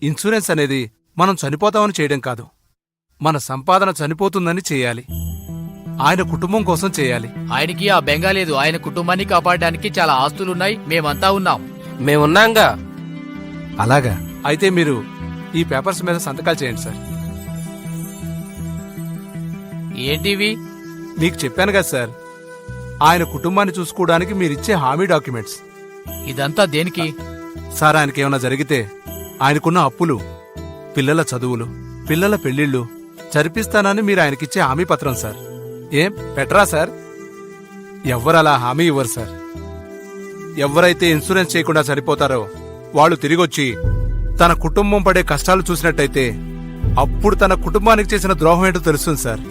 Insurance అనేది మనం చనిపోతామని చేయడం కాదు, మన సంపాదన చనిపోతుందని చేయాలి. ఆయన కుటుంబం కోసం చేయాలి. ఆయనకి ఆ బెంగ లేదు. ఆయన కుటుంబాన్ని కాపాడడానికి చాలా ఆస్తులున్నాయి. మేమంతా ఉన్నాం. మేమున్నాంగా. అలాగా అయితే మీరు ఈ పేపర్స్ మీద సంతకాలు చేయండి సార్. ఏంటివి? మీకు చెప్పాను కదా సార్, ఆయన కుటుంబాన్ని చూసుకోవడానికి మీరిచ్చే హామీ డాక్యుమెంట్స్. ఇదంతా దేనికి? సార్, ఆయనకేమైనా జరిగితే ఆయనకున్న అప్పులు, పిల్లల చదువులు, పిల్లల పెళ్లిళ్లు జరిపిస్తానని మీరు ఆయనకిచ్చే హామీ పత్రం సార్. ఏం పెట్టరా సార్? ఎవ్వరలా హామీ ఇవ్వరు సార్. ఎవరైతే ఇన్సూరెన్స్ చేయకుండా చనిపోతారో వాళ్ళు తిరిగొచ్చి తన కుటుంబం పడే కష్టాలు చూసినట్టయితే అప్పుడు తన కుటుంబానికి చేసిన ద్రోహం ఏంటో తెలుస్తుంది సార్.